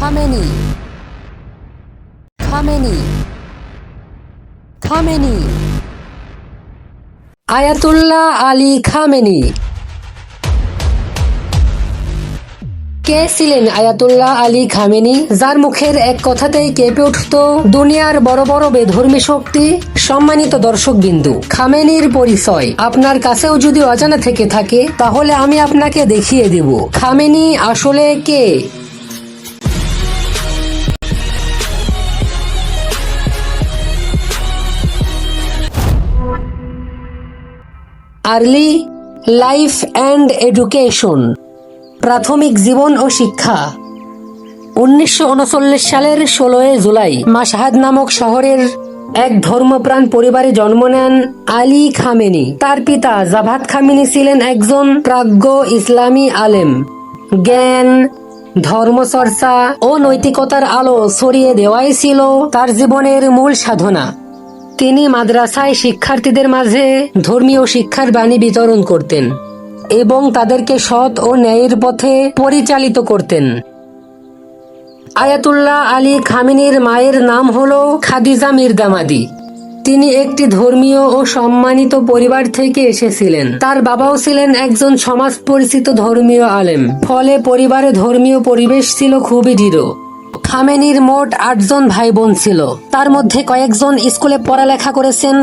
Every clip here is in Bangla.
Khamenei, Khamenei, Khamenei. Ayatollah Ali Khamenei. কে ছিলেন আয়াতুল্লাহ আলী খামেনি, যার মুখের এক কথাতেই কেঁপে উঠত দুনিয়ার বড় বড় বেধর্মী শক্তি? সম্মানিত দর্শক বিন্দু, খামেনির পরিচয় আপনার কাছেও যদি অজানা থেকে থাকে, তাহলে আমি আপনাকে দেখিয়ে দেব খামেনি আসলে কে। আর্লি লাইফ অ্যান্ড এডুকেশন, প্রাথমিক জীবন ও শিক্ষা। 1939 সালের 16 জুলাই মাশহাদ নামক শহরের এক ধর্মপ্রাণ পরিবারে জন্ম নেন আলী খামেনি। তার পিতা জাভাদ খামেনি ছিলেন একজন প্রাজ্ঞ ইসলামী আলেম। জ্ঞান, ধর্মচর্চা ও নৈতিকতার আলো ছড়িয়ে দেওয়াই ছিল তার জীবনের মূল সাধনা। তিনি মাদ্রাসায় শিক্ষার্থীদের মাঝে ধর্মীয় শিক্ষার বাণী বিতরণ করতেন এবং তাদেরকে সৎ ও ন্যায়ের পথে পরিচালিত করতেন। আয়াতুল্লাহ আলী খামেনির মায়ের নাম হল খাদিজা মির্দামাদি। তিনি একটি ধর্মীয় ও সম্মানিত পরিবার থেকে এসেছিলেন। তার বাবাও ছিলেন একজন সমাজ পরিচিত ধর্মীয় আলেম, ফলে পরিবারে ধর্মীয় পরিবেশ ছিল খুবই দৃঢ়। খামেনির মোট 8 জন ভাই বোন ছিল। তার মধ্যে কয়েকজন স্কুলে পড়ালেখা করেছেন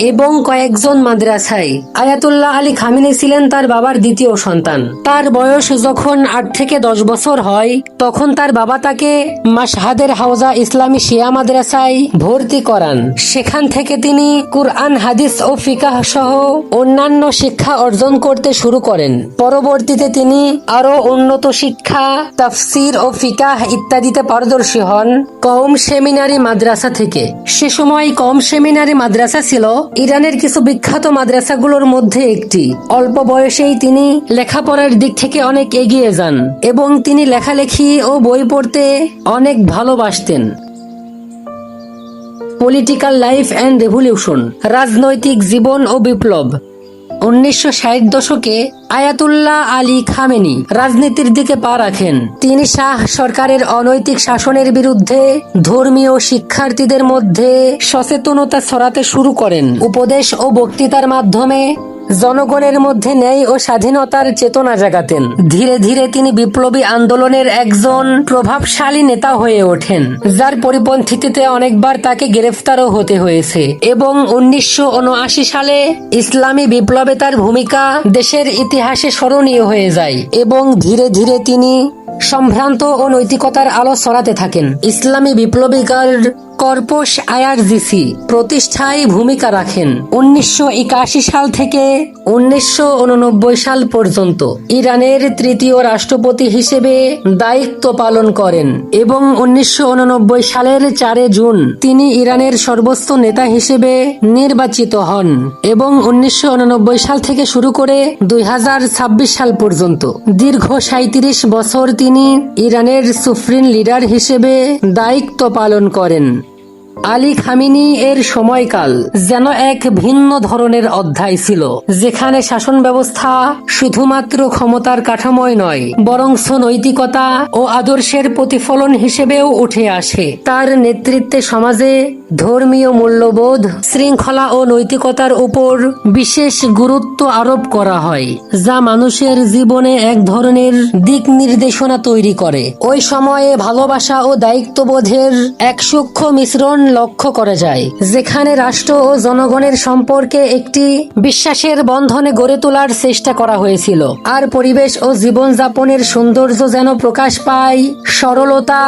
এবং কয়েকজন মাদ্রাসায়। আয়াতুল্লাহ আলী খামেনি ছিলেন তার বাবার দ্বিতীয় সন্তান। তার বয়স যখন 8 থেকে 10 বছর হয়, তখন তার বাবা তাকে মাশহাদের হাওজা ইসলামী শিয়া মাদ্রাসায় ভর্তি করান। সেখান থেকে তিনি কুরআন, হাদিস ও ফিকাহ সহ অন্যান্য শিক্ষা অর্জন করতে শুরু করেন। পরবর্তীতে তিনি আরো উন্নত শিক্ষা, তাফসির ও ফিকাহ ইত্যাদিতে পারদর্শী হন কওম সেমিনারি মাদ্রাসা থেকে। সে সময় কওম সেমিনারি মাদ্রাসা ছিল ইরানের কিছু বিখ্যাত মাদ্রাসাগুলোর মধ্যে একটি। অল্প বয়সেই তিনি লেখাপড়ার দিক থেকে অনেক এগিয়ে যান এবং তিনি লেখালেখি ও বই পড়তে অনেক ভালোবাসতেন। পলিটিক্যাল লাইফ অ্যান্ড রেভলিউশন, রাজনৈতিক জীবন ও বিপ্লব। 1960 দশকে আয়াতুল্লাহ আলী খামেনি রাজনীতির দিকে পা রাখেন। তিনি শাহ সরকারের অনৈতিক শাসনের বিরুদ্ধে ধর্মীয় শিক্ষার্থীদের মধ্যে সচেতনতা ছড়াতে শুরু করেন। উপদেশ ও বক্তৃতার মাধ্যমে জনগণের মধ্যে ন্যায় ও স্বাধীনতার চেতনা জাগাতেন। ধীরে ধীরে তিনি বিপ্লবী আন্দোলনের একজন প্রভাবশালী নেতা হয়ে ওঠেন, যার পরিপন্থীতে অনেকবার তাকে গ্রেফতারও হতে হয়েছে। এবং 1979 সালে ইসলামী বিপ্লবে তার ভূমিকা দেশের ইতিহাসে স্মরণীয় হয়ে যায় এবং ধীরে ধীরে তিনি সম্ভ্রান্ত ও নৈতিকতার আলো ছড়াতে থাকেন। ইসলামী বিপ্লবী গার্ড কর্পস আইআরজিসি প্রতিষ্ঠায় ভূমিকা রাখেন। 1981 সাল থেকে 1989 সাল পর্যন্ত ইরানের তৃতীয় রাষ্ট্রপতি হিসেবে দায়িত্ব পালন করেন এবং 1989 সালের 4 জুন তিনি ইরানের সর্বোচ্চ নেতা হিসেবে নির্বাচিত হন এবং 1989 সাল থেকে শুরু করে 2026 সাল পর্যন্ত দীর্ঘ 37 বছর তিনি ইরানের সুপ্রিম লিডার হিসেবে দায়িত্ব পালন করেন। আলী খামেনি এর সময়কাল যেন এক ভিন্ন ধরনের অধ্যায় ছিল, যেখানে শাসন ব্যবস্থা শুধুমাত্র ক্ষমতার কাঠামোয় নয়, বরঞ্চ নৈতিকতা ও আদর্শের প্রতিফলন হিসেবেও উঠে আসে। তার নেতৃত্বে সমাজে ধর্মীয় মূল্যবোধ, শৃঙ্খলা ও নৈতিকতার উপর বিশেষ গুরুত্ব আরোপ করা হয়, যা মানুষের জীবনে এক ধরনের দিক নির্দেশনা তৈরি করে। ওই সময়ে ভালোবাসা ও দায়িত্ববোধের এক সূক্ষ্ম মিশ্রণ লক্ষ্য করা যায়, যেখানে রাষ্ট্র ও জনগণের সম্পর্কে একটি বিশ্বাসের বন্ধনে গড়ে তোলার চেষ্টা করা হয়েছিল। আর পরিবেশ ও জীবনযাপনের সৌন্দর্য যেন প্রকাশ পায় সরলতা,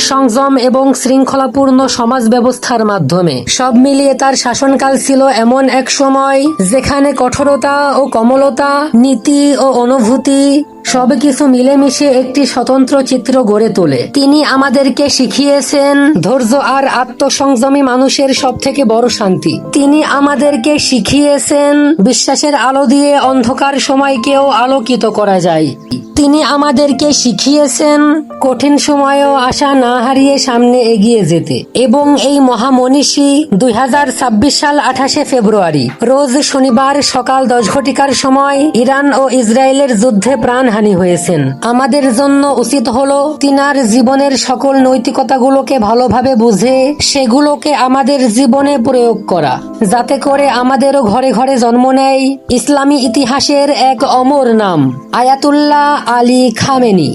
সংযম এবং শৃঙ্খলাপূর্ণ সমাজ ব্যবস্থার মাধ্যমে। সব মিলিয়ে তার শাসনকাল ছিল এমন এক সময় যেখানে কঠোরতা ও কমলতা, নীতি ও অনুভূতি সবকিছু মিলেমিশে একটি স্বতন্ত্র চিত্র গড়ে তোলে। তিনি আমাদেরকে শিখিয়েছেন ধৈর্য আর আত্মসংযমী মানুষের সবথেকে বড় শান্তি। তিনি আমাদেরকে শিখিয়েছেন বিশ্বাসের আলো দিয়ে অন্ধকার সময়কেও আলোকিত করা যায়। তিনি আমাদেরকে শিখিয়েছেন কঠিন সময়েও আশা না হারিয়ে সামনে এগিয়ে যেতে। এবং এই মহামনীষী 2026 সাল 28 ফেব্রুয়ারি রোজ শনিবার সকাল 10 ঘটিকার সময় ইরান ও ইসরায়েলের যুদ্ধে প্রাণ প্রাণহানি হয়েছেন। আমাদের জন্য উচিত হলো তিনার জীবনের সকল নৈতিকতাগুলোকে ভালোভাবে বুঝে সেগুলোকে আমাদের জীবনে প্রয়োগ করা, যাতে করে আমাদেরও ঘরে ঘরে জন্ম নেয় ইসলামী ইতিহাসের এক অমর নাম আয়াতুল্লাহ আলী খামেনি।